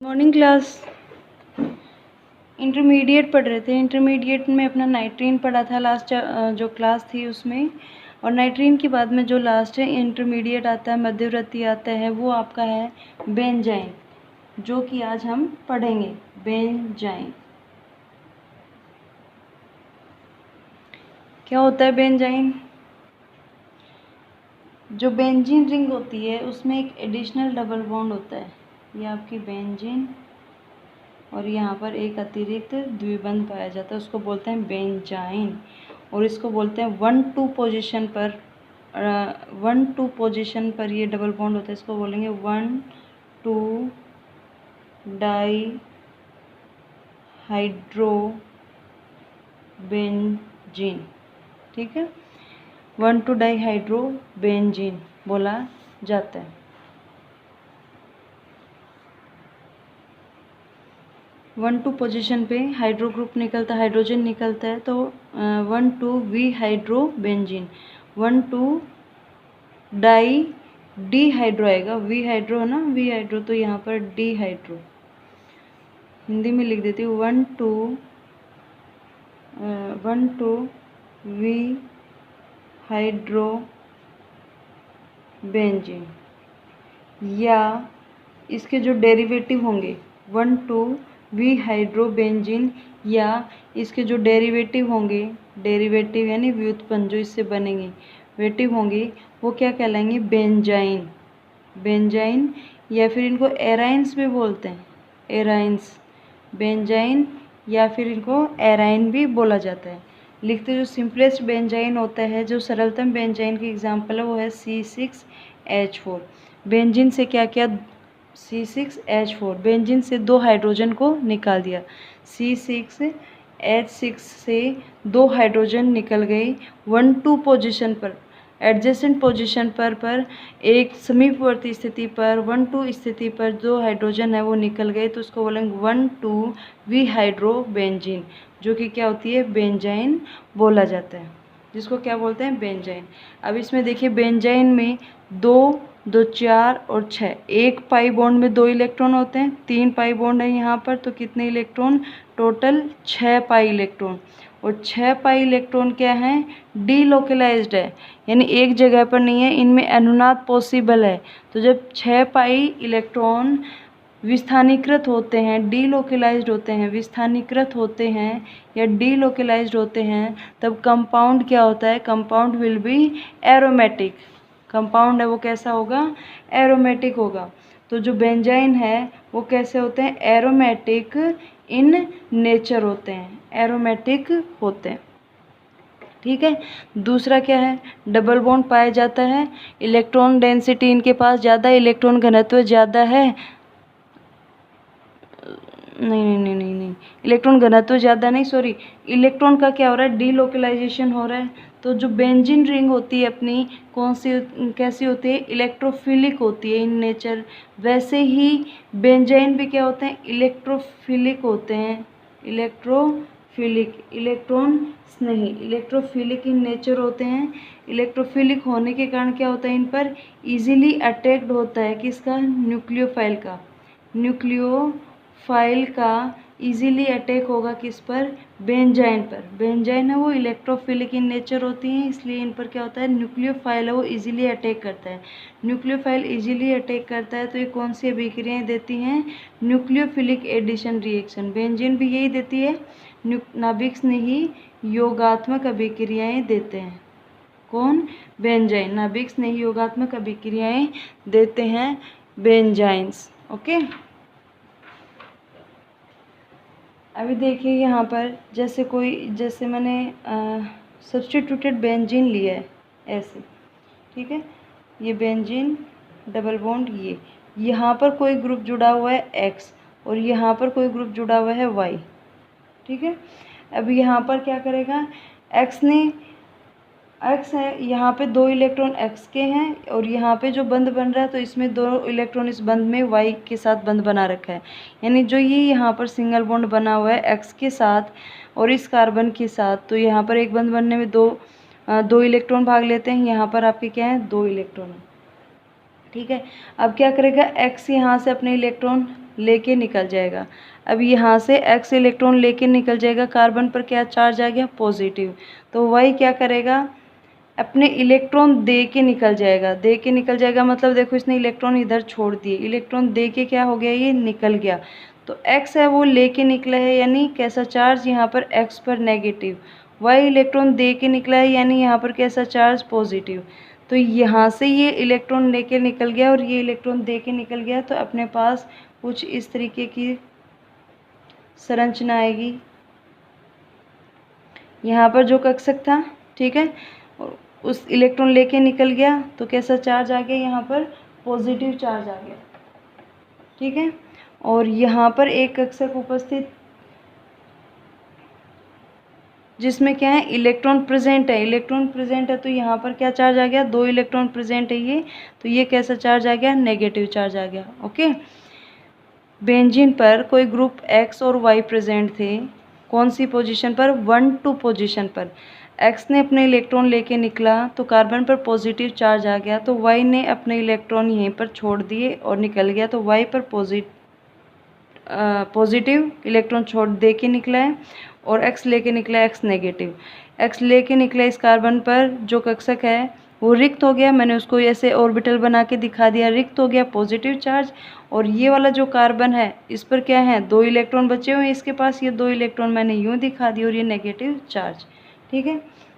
Morning class. Intermediate पढ़ रहे थे। इंटरमीडिएट में अपना नाइट्रीन पढ़ा था लास्ट जो क्लास थी उसमें, और नाइट्रीन के बाद में जो लास्ट है इंटरमीडिएट आता है, मध्यवर्ती आता है, वो आपका है बेंजाइन, जो कि आज हम पढ़ेंगे। बेंजाइन क्या होता है? बेंजाइन, जो बेंजीन रिंग होती है उसमें एक एडिशनल डबल बॉन्ड होता है, ये आपकी बेंजीन, और यहाँ पर एक अतिरिक्त द्विबंध पाया जाता है, उसको बोलते हैं बेंजाइन। और इसको बोलते हैं 1-2 पोजीशन पर 1-2 पोजीशन पर ये डबल बॉन्ड होता है, इसको बोलेंगे 1-2 डाई हाइड्रो बेंजीन। ठीक है, 1-2 डाई हाइड्रो बेंजीन बोला जाता है। 1-2 पोजीशन पे हाइड्रो ग्रुप निकलता है, हाइड्रोजन निकलता है, तो 1-2 वी हाइड्रो बेंजीन, 1-2 डाई डी हाइड्रो आएगा, वी हाइड्रो है ना, वी हाइड्रो, तो यहाँ पर डी हाइड्रो, हिंदी में लिख देती हूँ 1-2 वी हाइड्रो बेंजीन, या इसके जो डेरिवेटिव होंगे 1-2 वी हाइड्रोबेंजीन, या इसके जो डेरिवेटिव होंगे, डेरिवेटिव यानी व्युत्पन्न जो इससे बनेंगे वेटिव होंगे, वो क्या कहलाएंगे? बेंजाइन। बेंजाइन, या फिर इनको एराइंस भी बोलते हैं, एराइंस, बेंजाइन, या फिर इनको एराइन भी बोला जाता है। लिखते जो सिंपलेस्ट बेंजाइन होता है, जो सरलतम बेंजाइन की एग्जाम्पल है, वो है C6H4। बेंजीन से क्या किया? C6H4, बेंजीन से 2 हाइड्रोजन को निकाल दिया, C6H6 से 2 हाइड्रोजन निकल गई 1-2 पोजीशन पर, एडजेसेंट पोजीशन पर एक समीपवर्ती स्थिति पर 1-2 स्थिति पर 2 हाइड्रोजन है वो निकल गए, तो उसको बोलेंगे 1-2 वी हाइड्रो बेंजीन, जो कि क्या होती है? बेंजाइन बोला जाता है, जिसको क्या बोलते हैं? बेंजाइन। अब इसमें देखिए, बेंजाइन में 2, 2, 4 और 6, एक पाई बॉन्ड में 2 इलेक्ट्रॉन होते हैं, 3 पाई बॉन्ड है यहाँ पर, तो कितने इलेक्ट्रॉन? Total 6 pi electron. और 6 पाई इलेक्ट्रॉन क्या हैं? डीलोकलाइज्ड है, यानी एक जगह पर नहीं है, इनमें अनुनाद पॉसिबल है। तो जब 6 पाई इलेक्ट्रॉन विस्थानीकृत होते हैं, डीलोकलाइज्ड होते हैं, विस्थानीकृत होते हैं या डीलोकलाइज्ड होते हैं, तब कंपाउंड क्या होता है? Compound will be aromatic. Compound है वो कैसा होगा? एरोमेटिक होगा। तो जो बेंजाइन है वो कैसे होते हैं? एरोमेटिक इन नेचर होते हैं, एरोमेटिक होते हैं। ठीक है, दूसरा क्या है? डबल बॉन्ड पाया जाता है, इलेक्ट्रॉन डेंसिटी इनके पास ज़्यादा, इलेक्ट्रॉन घनत्व ज़्यादा है, नहीं, इलेक्ट्रॉन घनत्व ज़्यादा नहीं, सॉरी, इलेक्ट्रॉन का क्या हो रहा है? डीलोकलाइजेशन हो रहा है। तो जो बेंजीन रिंग होती है अपनी, कौन सी, कैसी होती है? इलेक्ट्रोफिलिक होती है इन नेचर। वैसे ही बेंजाइन भी क्या होते हैं? इलेक्ट्रोफिलिक होते हैं, इलेक्ट्रोफिलिक, इलेक्ट्रॉन नहीं, इलेक्ट्रोफिलिक इन नेचर होते हैं। इलेक्ट्रोफिलिक होने के कारण क्या होता है? इन पर इजीली अटैक्ड होता है, किसका? न्यूक्लियोफाइल का, न्यूक्लियोफाइल का इजीली अटैक होगा किस पर? बेंजाइन पर। बेंजाइन है वो इलेक्ट्रोफिलिक इन नेचर होती हैं, इसलिए इन पर क्या होता है? न्यूक्लियोफाइल है वो इजीली अटैक करता है। न्यूक्लियोफाइल इजीली अटैक करता है, तो ये कौन सी अभिक्रियाएं देती हैं? Nucleophilic addition reaction. बेंजीन भी यही देती है, नाभिक स्नेही योगात्मक अभिक्रियाएं देते हैं। कौन? बेंजाइन। नाभिक स्नेही योगात्मक अभिक्रियाएं देते हैं बेंजाइंस। ओके, अभी देखिए यहाँ पर, जैसे मैंने सब्स्टिट्यूटेड बेंजीन लिया है ऐसे, ठीक है, ये बेंजीन डबल बॉन्ड, ये यहाँ पर कोई ग्रुप जुड़ा हुआ है X और यहाँ पर कोई ग्रुप जुड़ा हुआ है Y। ठीक है, अब यहाँ पर क्या करेगा? X है, यहाँ पे 2 इलेक्ट्रॉन X के हैं, और यहाँ पे जो बंध बन रहा है, तो इसमें 2 इलेक्ट्रॉन इस बंध में Y के साथ बंध बना रखा है, यानी जो ये यहाँ पर सिंगल बॉन्ड बना हुआ है X के साथ और इस कार्बन के साथ, तो यहाँ पर एक बंध बनने में 2 इलेक्ट्रॉन भाग लेते हैं, यहाँ पर आपके क्या है? 2 इलेक्ट्रॉन। ठीक है, अब क्या करेगा? X यहाँ से अपने इलेक्ट्रॉन लेके निकल जाएगा। अब यहाँ से x इलेक्ट्रॉन लेके निकल जाएगा, कार्बन पर क्या चार्ज आ गया, पॉजिटिव। तो y क्या करेगा, अपने इलेक्ट्रॉन दे के निकल जाएगा। दे के निकल जाएगा मतलब देखो इसने इलेक्ट्रॉन इधर छोड़ दिए, इलेक्ट्रॉन दे के क्या हो गया, ये निकल गया। तो x है वो लेके निकला है, यानी कैसा चार्ज, यहाँ पर x पर नेगेटिव। y इलेक्ट्रॉन दे के निकला है, यानी यहाँ पर कैसा चार्ज, पॉजिटिव। तो यहाँ से ये इलेक्ट्रॉन लेके निकल गया और ये इलेक्ट्रॉन दे के निकल गया। तो अपने पास कुछ इस तरीके की संरचना आएगी। यहाँ पर जो कक्षक था, ठीक है, उस इलेक्ट्रॉन लेके निकल गया तो कैसा चार्ज आ गया, यहाँ पर पॉजिटिव चार्ज आ गया, ठीक है। और यहाँ पर एक कक्षक उपस्थित जिसमें क्या है, इलेक्ट्रॉन प्रेजेंट है। इलेक्ट्रॉन प्रेजेंट है तो यहाँ पर क्या चार्ज आ गया, 2 इलेक्ट्रॉन प्रेजेंट है ये, तो ये कैसा चार्ज आ गया, नेगेटिव चार्ज आ गया। ओके, बेंजीन पर कोई ग्रुप x और y प्रेजेंट थे, कौन सी पोजीशन पर, 1-2 पोजीशन पर। x ने अपने इलेक्ट्रॉन लेके निकला तो कार्बन पर पॉजिटिव चार्ज आ गया, तो y ने अपने इलेक्ट्रॉन यहीं पर छोड़ दिए और निकल गया, तो y पर पॉजिटिव इलेक्ट्रॉन छोड़ दे के निकला है और x लेके निकला है, x नेगेटिव। x लेके निकला इस कार्बन पर जो कक्षक है वो रिक्त हो गया, मैंने उसको ऐसे ऑर्बिटल बना के दिखा दिया, रिक्त हो गया, पॉजिटिव चार्ज। और ये वाला जो कार्बन है इस पर क्या है, 2 इलेक्ट्रॉन बचे हुए हैं इसके पास, ये 2 इलेक्ट्रॉन मैंने यूँ दिखा दिए और ये नेगेटिव चार्ज, ठीक है।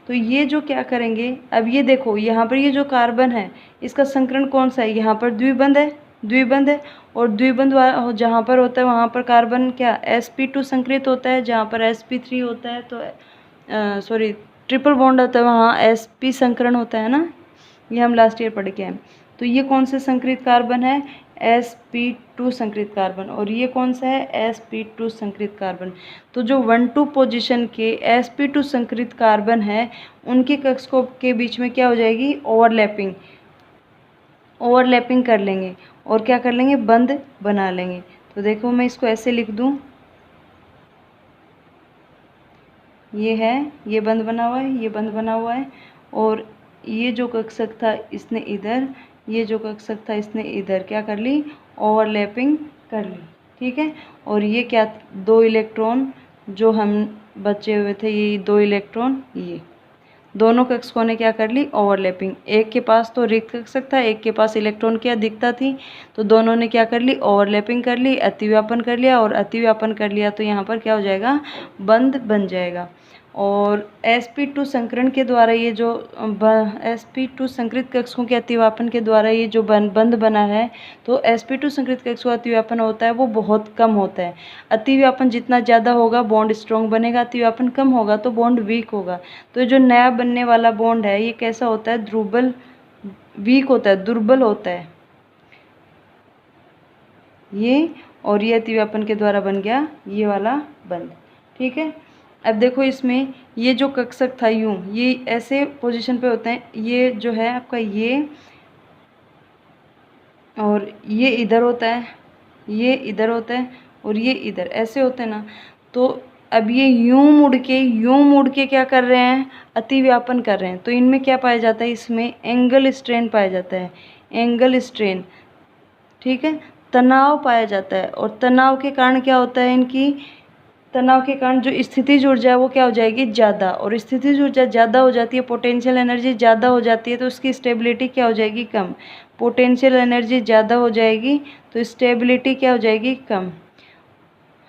तो ये जो क्या करेंगे, अब ये देखो यहाँ पर ये जो कार्बन है इसका संकरण कौन सा है, यहाँ पर द्विबंध है, द्विबंध है। और द्विबंध जहाँ पर होता है वहाँ पर कार्बन क्या sp2 संकरित होता है, जहाँ पर sp3 होता है तो सॉरी ट्रिपल बॉन्ड होता है वहाँ sp संकरण होता है ना, ये हम लास्ट ईयर पढ़ के हैं। तो ये कौन से संकरित कार्बन है, sp2 संकरित कार्बन, और ये कौन सा है, sp2 संकरित कार्बन। तो जो 1-2 पोजीशन के sp2 संकरित कार्बन है उनके कक्षकों के बीच में क्या हो जाएगी, ओवरलैपिंग, ओवरलैपिंग कर लेंगे और क्या कर लेंगे, बंध बना लेंगे। तो देखो मैं इसको ऐसे लिख दूं, ये है, ये बंध बना हुआ है, ये बंध बना हुआ है, और ये जो कक्षक था इसने इधर, ये जो कक्षक था इसने इधर क्या कर ली, ओवरलैपिंग कर ली, ठीक है। और ये क्या, 2 इलेक्ट्रॉन जो हम बचे हुए थे, ये 2 इलेक्ट्रॉन, ये दोनों कक्षकों ने क्या कर ली, ओवरलैपिंग। एक के पास तो रिक्त कक्षक था, एक के पास इलेक्ट्रॉन की अधिकता थी, तो दोनों ने क्या कर ली, ओवरलैपिंग कर ली, अतिव्यापन कर लिया, और अतिव्यापन कर लिया तो यहाँ पर क्या हो जाएगा, बंध बन जाएगा। और sp2 संकरण के द्वारा ये जो sp2 संकरित कक्षकों के अतिव्यापन के द्वारा ये जो बंध बना है, तो sp2 संकरित कक्षकों का अतिव्यापन होता है वो बहुत कम होता है। अतिव्यापन जितना ज़्यादा होगा बॉन्ड स्ट्रॉन्ग बनेगा, अतिव्यापन कम होगा तो बॉन्ड वीक होगा। तो जो नया बनने वाला बॉन्ड है ये कैसा होता है, दुर्बल, वीक होता है, दुर्बल होता है ये, और ये अतिव्यापन के द्वारा बन गया ये वाला बंध, ठीक है। अब देखो इसमें ये जो कक्षक था यूँ, ये ऐसे पोजीशन पे होते हैं, ये जो है आपका ये, और ये इधर होता है, ये इधर होता है, और ये इधर, ऐसे होते हैं ना। तो अब ये यूँ मुड़ के क्या कर रहे हैं, अतिव्यापन कर रहे हैं। तो इनमें क्या पाया जाता है, इसमें एंगल स्ट्रेन पाया जाता है, एंगल स्ट्रेन, ठीक है, तनाव पाया जाता है। और तनाव के कारण क्या होता है, इनकी तनाव के कारण जो स्थितिज ऊर्जा है वो क्या हो जाएगी, ज़्यादा, और स्थितिज ऊर्जा ज़्यादा हो जाती है, पोटेंशियल एनर्जी ज़्यादा हो जाती है, तो उसकी स्टेबिलिटी क्या हो जाएगी, कम। पोटेंशियल एनर्जी ज़्यादा हो जाएगी तो स्टेबिलिटी क्या हो जाएगी, कम,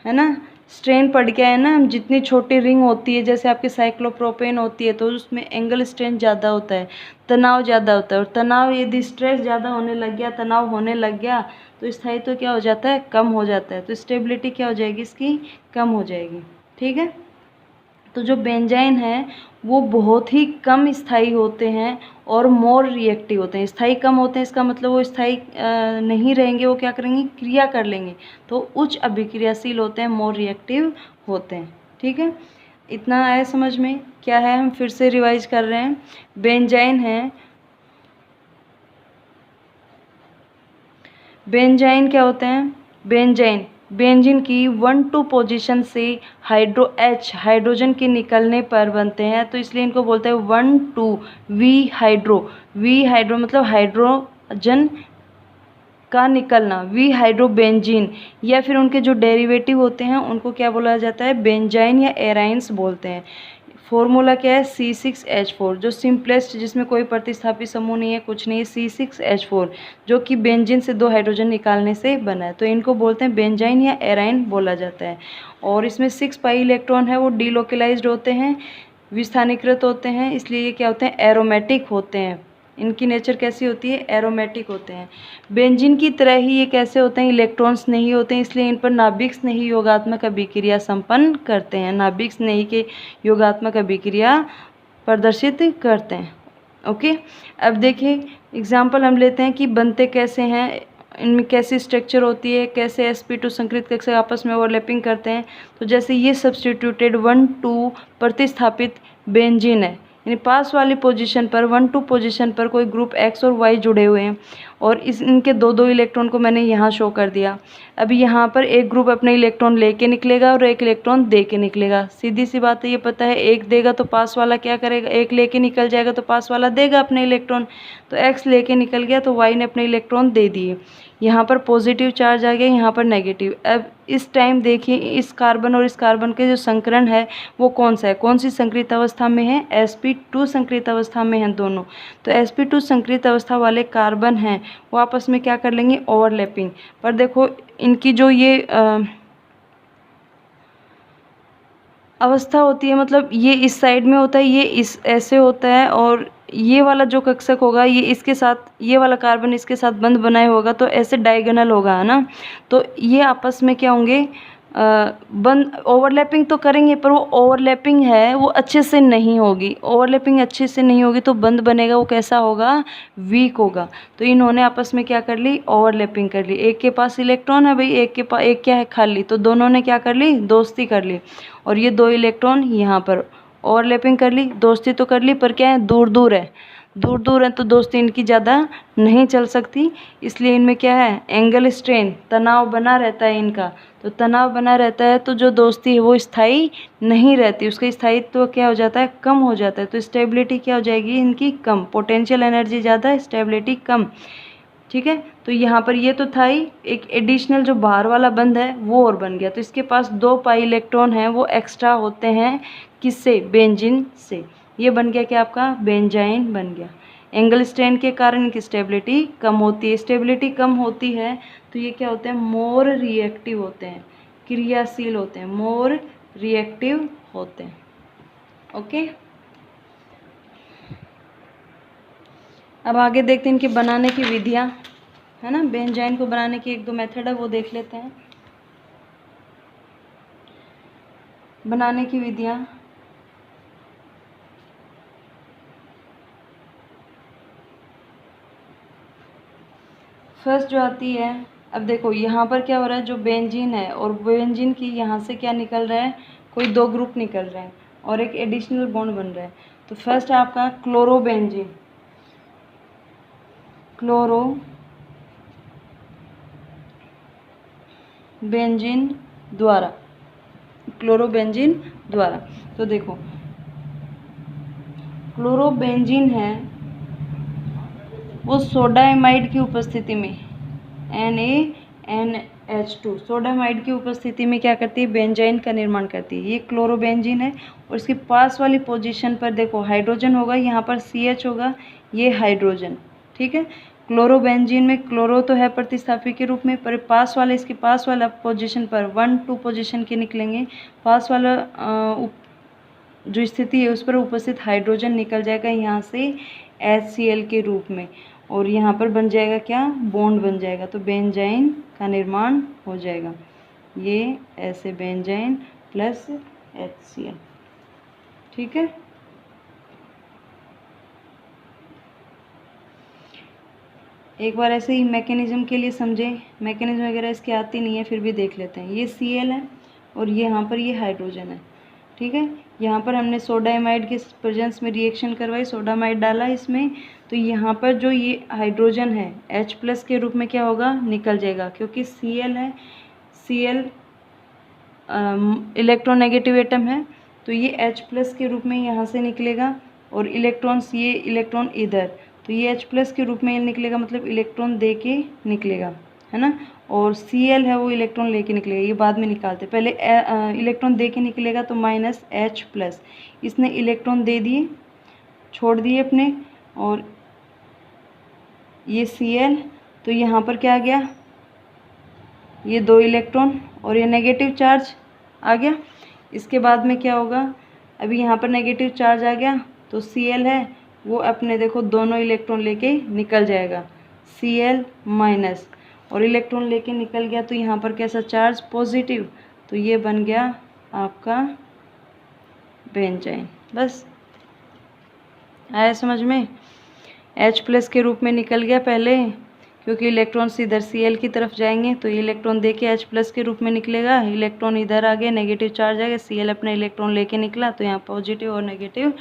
है ना। स्ट्रेन पड़ गया है ना, जितनी छोटी रिंग होती है जैसे आपकी साइक्लोप्रोपेन होती है तो उसमें एंगल स्ट्रेन ज़्यादा होता है, तनाव ज़्यादा होता है। और तनाव यदि स्ट्रेस ज़्यादा होने लग गया, तनाव होने लग गया तो स्थायित्व क्या हो जाता है, कम हो जाता है, तो स्टेबिलिटी क्या हो जाएगी इसकी, कम हो जाएगी, ठीक है। तो जो बेंजाइन है वो बहुत ही कम स्थायी होते हैं और मोर रिएक्टिव होते हैं। स्थायी कम होते हैं इसका मतलब वो स्थायी नहीं रहेंगे, वो क्या करेंगे, क्रिया कर लेंगे, तो उच्च अभिक्रियाशील होते हैं, मोर रिएक्टिव होते हैं, ठीक है। इतना आया समझ में, क्या है, हम फिर से रिवाइज कर रहे हैं। बेंजाइन है, बेंजाइन क्या होते हैं, बेंजाइन, बेंजीन की 1-2 पोजीशन से हाइड्रोजन के निकलने पर बनते हैं, तो इसलिए इनको बोलते हैं 1-2 वी हाइड्रो। वी हाइड्रो मतलब हाइड्रोजन का निकलना वी हाइड्रोबेंजीन या फिर उनके जो डेरिवेटिव होते हैं उनको क्या बोला जाता है, बेंजाइन या एराइंस बोलते हैं। फॉर्मूला क्या है, C6H4, जो सिंपलेस्ट, जिसमें कोई प्रतिस्थापी समूह नहीं है, कुछ नहीं है, C6H4 जो कि बेंजीन से 2 हाइड्रोजन निकालने से बना है, तो इनको बोलते हैं बेंजाइन या एराइन बोला जाता है। और इसमें 6 पाई इलेक्ट्रॉन है वो डीलोकलाइज्ड होते हैं, विस्थानीकृत होते हैं, इसलिए ये क्या होते हैं, एरोमेटिक होते हैं। इनकी नेचर कैसी होती है, एरोमेटिक होते हैं। बेंजीन की तरह ही ये कैसे होते हैं, इलेक्ट्रॉन्स नहीं होते हैं, इसलिए इन पर नाभिक स्नेही योगात्मक अभिक्रिया संपन्न करते हैं, नाभिक स्नेही के योगात्मक अभिक्रिया प्रदर्शित करते हैं। ओके, अब देखिए एग्जाम्पल हम लेते हैं कि बनते कैसे हैं, इनमें कैसी स्ट्रक्चर होती है, कैसे sp2 संकृत कक्षक आपस में ओवरलैपिंग करते हैं। तो जैसे ये सब्सटीट्यूटेड 1,2 प्रतिस्थापित बेंजीन है, यानी पास वाली पोजीशन पर 1,2 पोजीशन पर कोई ग्रुप x और y जुड़े हुए हैं और इनके 2-2 इलेक्ट्रॉन को मैंने यहाँ शो कर दिया। अभी यहाँ पर एक ग्रुप अपने इलेक्ट्रॉन लेके निकलेगा और एक इलेक्ट्रॉन दे के निकलेगा। सीधी सी बात है, ये पता है, एक देगा तो पास वाला क्या करेगा, एक लेके निकल जाएगा तो पास वाला देगा अपने इलेक्ट्रॉन। तो x लेके निकल गया तो y ने अपने इलेक्ट्रॉन दे दिए। यहाँ पर पॉजिटिव चार्ज आ गया, यहाँ पर नेगेटिव। अब इस टाइम देखिए इस कार्बन और इस कार्बन के जो संकरण है वो कौन सा है, कौन सी संकृत अवस्था में है, sp2 संकृत अवस्था में हैं दोनों। तो sp2 संकृत अवस्था वाले कार्बन हैं वो आपस में क्या कर लेंगे, ओवरलैपिंग। पर देखो इनकी जो ये अवस्था होती है, मतलब ये इस साइड में होता है, ये इस ऐसे होता है, और ये वाला जो कक्षक होगा ये इसके साथ, ये वाला कार्बन इसके साथ बंध बनाए होगा तो ऐसे डायगोनल होगा, है ना। तो ये आपस में क्या होंगे, बंद, ओवरलैपिंग तो करेंगे पर वो ओवरलैपिंग है वो अच्छे से नहीं होगी। ओवरलैपिंग अच्छे से नहीं होगी तो बंद बनेगा वो कैसा होगा, वीक होगा। तो इन्होंने आपस में क्या कर ली, ओवरलैपिंग कर ली। एक के पास इलेक्ट्रॉन है भाई, एक के पास, एक क्या है, खाली, तो दोनों ने क्या कर ली, दोस्ती कर ली। और ये 2 इलेक्ट्रॉन यहाँ पर ओवरलैपिंग कर ली, दोस्ती तो कर ली पर क्या है, दूर दूर है, दूर दूर है तो दोस्ती इनकी ज़्यादा नहीं चल सकती, इसलिए इनमें क्या है, एंगल स्ट्रेन, तनाव बना रहता है इनका। तो तनाव बना रहता है तो जो दोस्ती है वो स्थायी नहीं रहती, उसका स्थायित्व तो क्या हो जाता है, कम हो जाता है। तो स्टेबिलिटी क्या हो जाएगी इनकी, कम, पोटेंशियल एनर्जी ज़्यादा, स्टेबिलिटी कम। ठीक है, तो यहाँ पर ये तो था ही, एक एडिशनल जो बाहर वाला बंध है वो और बन गया। तो इसके पास 2 पाई इलेक्ट्रॉन हैं वो एक्स्ट्रा होते हैं, किससे, बेंजीन से। ये बन गया क्या आपका, बेंजाइन बन गया। एंगल स्ट्रेन के कारण इनकी स्टेबिलिटी कम होती है। स्टेबिलिटी कम होती है तो ये क्या होते हैं, मोर रिएक्टिव होते हैं, क्रियाशील होते हैं, मोर रिएक्टिव होते हैं। ओके, अब आगे देखते हैं इनके बनाने की विधियाँ, है ना। बेंजाइन को बनाने की 1-2 मेथड है वो देख लेते हैं। बनाने की विधियाँ, फर्स्ट जो आती है, अब देखो यहाँ पर क्या हो रहा है, जो बेंजीन है और बेंजीन की यहाँ से क्या निकल रहा है, कोई 2 ग्रुप निकल रहे हैं और एक एडिशनल बॉन्ड बन रहा है। तो फर्स्ट है आपका क्लोरोबेंजीन, क्लोरोबेंजीन द्वारा। तो देखो क्लोरोबेंजीन है वो सोडाइमाइड की उपस्थिति में, NaNH2, सोडाइमाइड की उपस्थिति में क्या करती है, बेंजाइन का निर्माण करती है। ये क्लोरोबेंजीन है और इसके पास वाली पोजीशन पर देखो हाइड्रोजन होगा, यहाँ पर CH होगा, ये हाइड्रोजन। ठीक है, क्लोरोबेंजीन में क्लोरो तो है प्रतिस्थापी के रूप में, पर पास वाले, इसके पास वाला पोजीशन पर 1-2 पोजीशन के निकलेंगे, पास वाला जो स्थिति है उस पर उपस्थित हाइड्रोजन निकल जाएगा यहाँ से HCl के रूप में, और यहाँ पर बन जाएगा क्या, बॉन्ड बन जाएगा, तो बेंजाइन का निर्माण हो जाएगा। ये ऐसे बेंजाइन प्लस HCl। ठीक है, एक बार ऐसे ही मैकेनिज्म के लिए समझें, मैकेनिज्म वगैरह इसकी आती नहीं है फिर भी देख लेते हैं। ये Cl है और ये यहाँ पर ये हाइड्रोजन है। ठीक है, यहाँ पर हमने सोडाइमाइड के प्रेजेंस में रिएक्शन करवाई, सोडामाइड डाला इसमें, तो यहाँ पर जो ये हाइड्रोजन है H+ के रूप में क्या होगा, निकल जाएगा, क्योंकि Cl है, Cl इलेक्ट्रोनेगेटिव एटम है, तो ये H+ के रूप में यहाँ से निकलेगा और इलेक्ट्रॉन्स, ये इलेक्ट्रॉन इधर, तो तो ये H+ के रूप में निकलेगा, मतलब इलेक्ट्रॉन दे के निकलेगा, है ना। और Cl है वो इलेक्ट्रॉन लेके निकलेगा, ये बाद में निकालते। पहले इलेक्ट्रॉन दे के निकलेगा तो -H+, इसने इलेक्ट्रॉन दे दिए, छोड़ दिए अपने, और ये Cl, तो यहाँ पर क्या आ गया, ये 2 इलेक्ट्रॉन और ये नेगेटिव चार्ज आ गया। इसके बाद में क्या होगा, अभी यहाँ पर नेगेटिव चार्ज आ गया, तो Cl है वो अपने देखो दोनों इलेक्ट्रॉन लेके निकल जाएगा, Cl-, और इलेक्ट्रॉन लेके निकल गया तो यहाँ पर कैसा चार्ज, पॉजिटिव, तो ये बन गया आपका बेंजाइन। बस आया समझ में। H+ के रूप में निकल गया पहले, क्योंकि इलेक्ट्रॉन्स इधर Cl की तरफ जाएंगे तो ये इलेक्ट्रॉन दे के H+ के रूप में निकलेगा, इलेक्ट्रॉन इधर आ गए, नेगेटिव चार्ज आ गया, Cl अपना इलेक्ट्रॉन लेके निकला तो यहाँ पॉजिटिव और नेगेटिव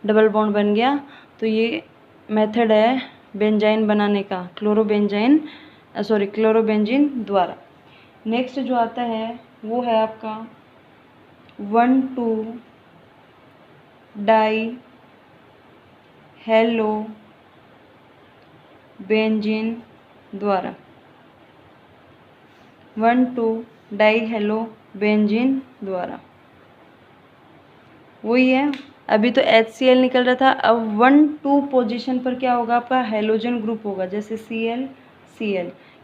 डबल बॉन्ड बन गया। तो ये मेथड है बेंजाइन बनाने का, क्लोरोबेंजीन द्वारा। नेक्स्ट जो आता है वो है आपका 1,2 डाई हेलो बेंजीन द्वारा, 1,2 डाई हेलो बेंजीन द्वारा। वही है, अभी तो HCl निकल रहा था, अब 1,2 पोजीशन पर क्या होगा, आपका हेलोजन ग्रुप होगा, जैसे Cl,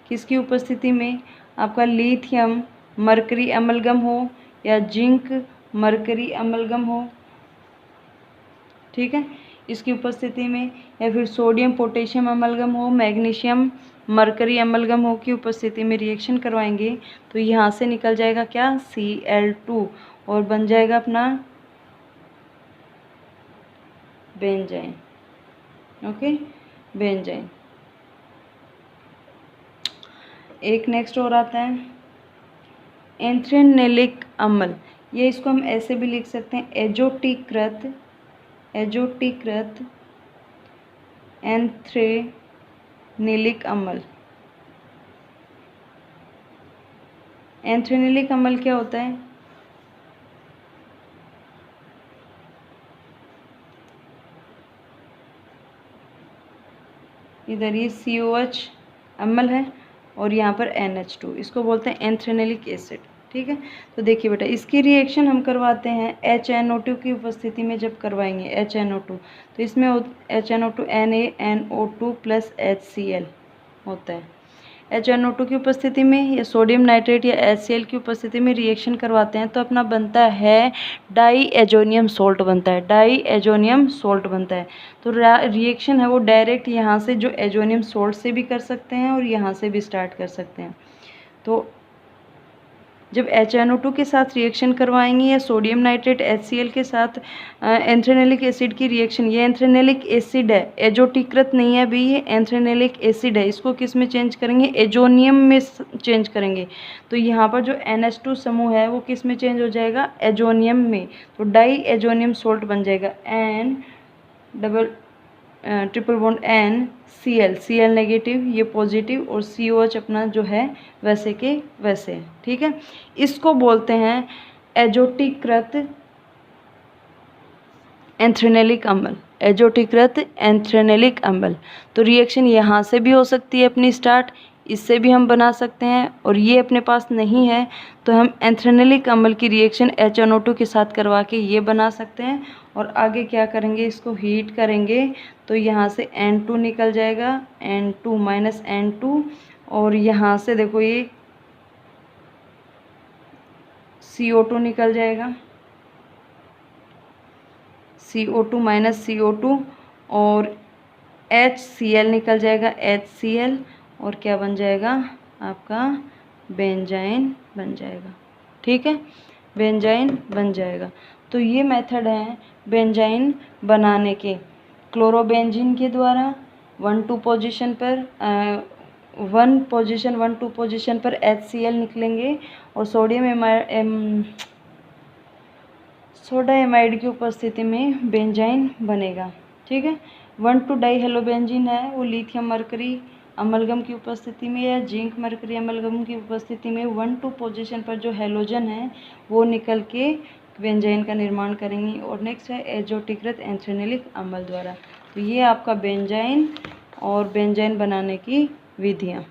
किसकी उपस्थिति में, आपका लिथियम मरकरी अमलगम हो या जिंक मरकरी अमलगम हो, ठीक है, इसकी उपस्थिति में, या फिर सोडियम पोटेशियम अमलगम हो, मैग्नीशियम मरकरी अमलगम हो की उपस्थिति में रिएक्शन करवाएंगे तो यहाँ से निकल जाएगा क्या, Cl2, और बन जाएगा अपना बेंजाइन। Okay, benzene. एक नेक्स्ट और आता है एंथ्रेनेलिक अम्ल, ये इसको हम ऐसे भी लिख सकते हैं, एजोटीकृत एंथ्रेनेलिक अम्ल। एंथ्रेनेलिक अम्ल क्या होता है, इधर ये COH अम्ल है और यहाँ पर NH2, इसको बोलते हैं एंथ्रेनेलिक एसिड, ठीक है। तो देखिए बेटा, इसकी रिएक्शन हम करवाते हैं HNO2 की उपस्थिति में, जब करवाएंगे HNO2 तो इसमें HNO2 NaNO2 + HCl होता है। HNO2 की उपस्थिति में या सोडियम नाइट्रेट या HCl की उपस्थिति में रिएक्शन करवाते हैं तो अपना बनता है डाई एजोनियम सोल्ट बनता है। तो रिएक्शन है वो डायरेक्ट यहाँ से जो एजोनियम सोल्ट से भी कर सकते हैं और यहाँ से भी स्टार्ट कर सकते हैं। तो जब HNO2 के साथ रिएक्शन करवाएंगे या सोडियम नाइट्रेट HCl के साथ एंथ्रेनेलिक एसिड की रिएक्शन, ये एंथ्रेनेलिक एसिड है, एजोटीकृत नहीं है अभी, ये एंथ्रेनेलिक एसिड है, इसको किस में चेंज करेंगे, एजोनियम में चेंज करेंगे। तो यहाँ पर जो NH2 समूह है वो किस में चेंज हो जाएगा, एजोनियम में, तो डाई एजोनियम सोल्ट बन जाएगा, N=Cl नेगेटिव, ये पॉजिटिव, और COH अपना जो है वैसे के वैसे है, ठीक है। इसको बोलते हैं एजोटीकृत एंथ्रेनेलिक अम्ल। तो रिएक्शन यहाँ से भी हो सकती है अपनी स्टार्ट, इससे भी हम बना सकते हैं, और ये अपने पास नहीं है तो हम एंथ्रेनेलिक अम्ल की रिएक्शन HNO2 के साथ करवा के ये बना सकते हैं। और आगे क्या करेंगे, इसको हीट करेंगे तो यहाँ से N2 निकल जाएगा, N2 और यहाँ से देखो ये CO2 निकल जाएगा, CO2 और HCl निकल जाएगा, HCl, और क्या बन जाएगा, आपका बेंजाइन बन जाएगा, ठीक है, बेंजाइन बन जाएगा। तो ये मेथड है बेंजाइन बनाने के, क्लोरोबेंजीन के द्वारा 1,2 पोजीशन पर 1,2 पोजीशन पर HCl निकलेंगे और सोडा एमाइड की उपस्थिति में बेंजाइन बनेगा, ठीक है। 1,2 डाई हेलोबेंजीन है वो लिथियम मरकरी अमलगम की उपस्थिति में या जिंक मरकरी अमलगम की उपस्थिति में 1,2 पोजीशन पर जो हेलोजन है वो निकल के बेंजाइन का निर्माण करेंगी। और नेक्स्ट है एजोटीकृत एंथ्रेनेलिक अम्ल द्वारा। तो तो ये आपका बेंजाइन और बेंजाइन बनाने की विधियाँ।